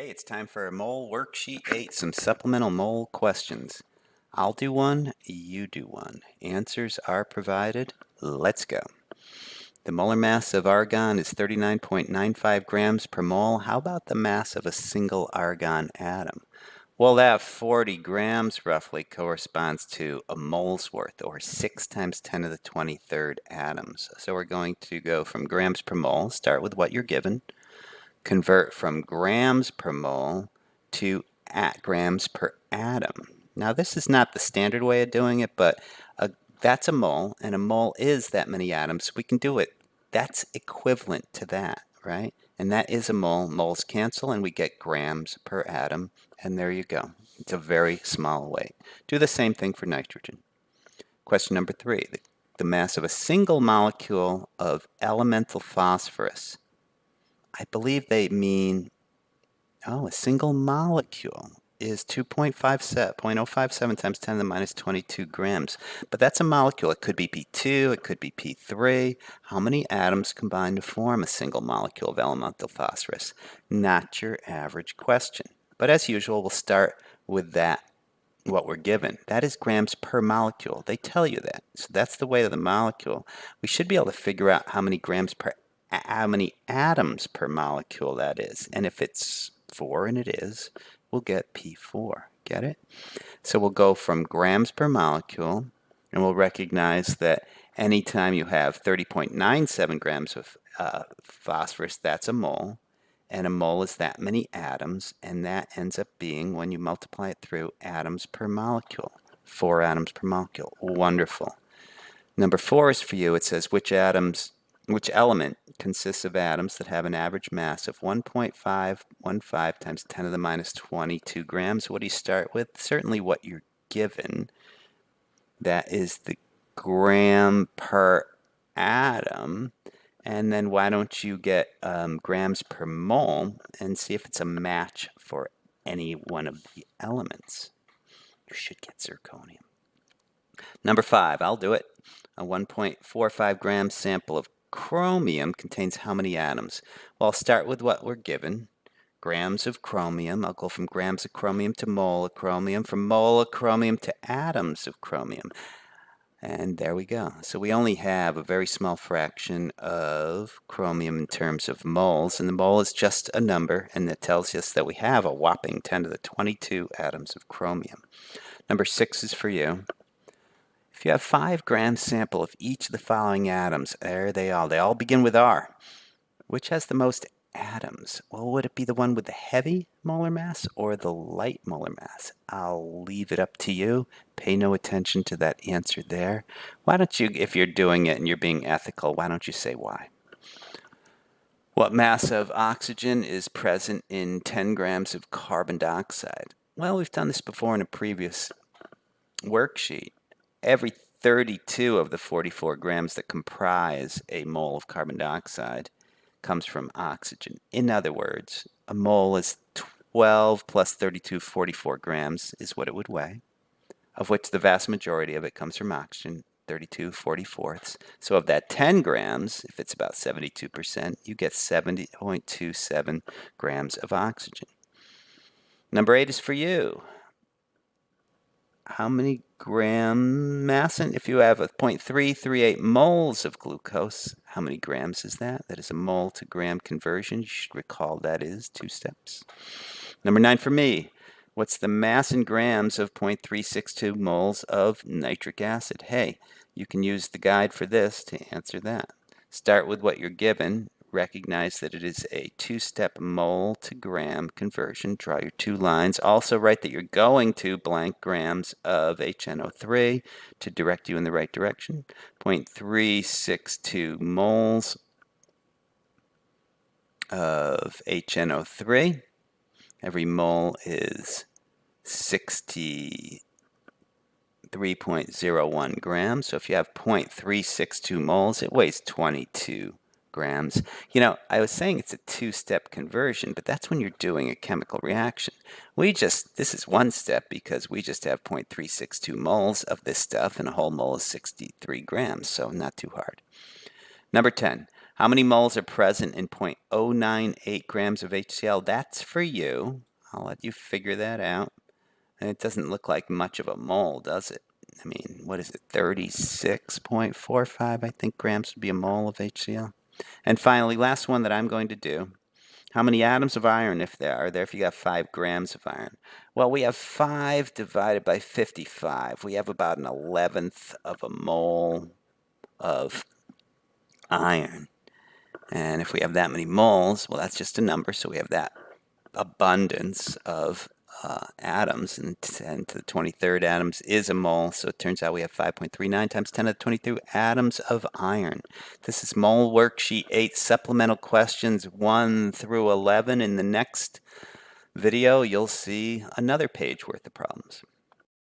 Hey, it's time for Mole Worksheet 8, some supplemental mole questions. I'll do one, you do one. Answers are provided. Let's go. The molar mass of argon is 39.95 grams per mole. How about the mass of a single argon atom? Well, that 40 grams roughly corresponds to a mole's worth, or 6 times 10 to the 23rd atoms. So we're going to go from grams per mole, start with what you're given, convert from grams per mole to grams per atom. Now, this is not the standard way of doing it, but that's a mole, and a mole is that many atoms. We can do it. That's equivalent to that, right? And that is a mole. Moles cancel, and we get grams per atom, and there you go. It's a very small weight. Do the same thing for nitrogen. Question number 3. The mass of a single molecule of elemental phosphorus. I believe they mean, a single molecule is 0.057 times 10 to the minus 22 grams. But that's a molecule. It could be P2, it could be P3. How many atoms combine to form a single molecule of elemental phosphorus? Not your average question. But as usual, we'll start with that, what we're given. That is grams per molecule. They tell you that. So that's the weight of the molecule. We should be able to figure out how many atoms per molecule that is. And if it's 4, and it is, we'll get P4. Get it? So we'll go from grams per molecule, and we'll recognize that anytime you have 30.97 grams of phosphorus, that's a mole. And a mole is that many atoms, and that ends up being, when you multiply it through, atoms per molecule. 4 atoms per molecule. Wonderful. Number 4 is for you. It says which element consists of atoms that have an average mass of 1.515 times 10 to the minus 22 grams. What do you start with? Certainly what you're given. That is the gram per atom. And then why don't you get grams per mole and see if it's a match for any one of the elements. You should get zirconium. Number 5, I'll do it. A 1.45 gram sample of chromium contains how many atoms? Well, I'll start with what we're given. Grams of chromium. I'll go from grams of chromium to mole of chromium, from mole of chromium to atoms of chromium. And there we go. So we only have a very small fraction of chromium in terms of moles, and the mole is just a number, and it tells us that we have a whopping 10 to the 22 atoms of chromium. Number 6 is for you. If you have 5 gram sample of each of the following atoms, there they all begin with R. Which has the most atoms? Well, would it be the one with the heavy molar mass or the light molar mass? I'll leave it up to you. Pay no attention to that answer there. Why don't you, if you're doing it and you're being ethical, why don't you say why? What mass of oxygen is present in 10 grams of carbon dioxide? Well, we've done this before in a previous worksheet. Every 32 of the 44 grams that comprise a mole of carbon dioxide comes from oxygen. In other words, a mole is 12 plus 32, 44 grams is what it would weigh, of which the vast majority of it comes from oxygen, 32 44ths. So of that 10 grams, if it's about 72%, you get 70.27 grams of oxygen. Number 8 is for you. How many gram mass? And if you have a 0.338 moles of glucose, how many grams is that? That is a mole to gram conversion. You should recall that is 2 steps. Number 9 for me. What's the mass in grams of 0.362 moles of nitric acid? Hey, you can use the guide for this to answer that. Start with what you're given. Recognize that it is a 2-step mole to gram conversion. Draw your 2 lines. Also write that you're going to blank grams of HNO3 to direct you in the right direction. 0.362 moles of HNO3. Every mole is 63.01 grams. So if you have 0.362 moles, it weighs 22 grams. You know, I was saying it's a 2-step conversion, but that's when you're doing a chemical reaction. This is 1 step because we just have 0.362 moles of this stuff, and a whole mole is 63 grams, so not too hard. Number 10. How many moles are present in 0.098 grams of HCl? That's for you. I'll let you figure that out. And it doesn't look like much of a mole, does it? I mean, what is it, 36.45, I think, grams would be a mole of HCl. And finally, last one that I'm going to do. How many atoms of iron if there are there if you got 5 grams of iron? Well, we have 5 divided by 55. We have about an 11th of a mole of iron. And if we have that many moles, well, that's just a number, so we have that abundance of atoms, and 10 to the 23rd atoms is a mole, so it turns out we have 5.39 times 10 to the 22 atoms of iron. This is Mole Worksheet 8, supplemental questions 1 through 11. In the next video, you'll see another page worth of problems.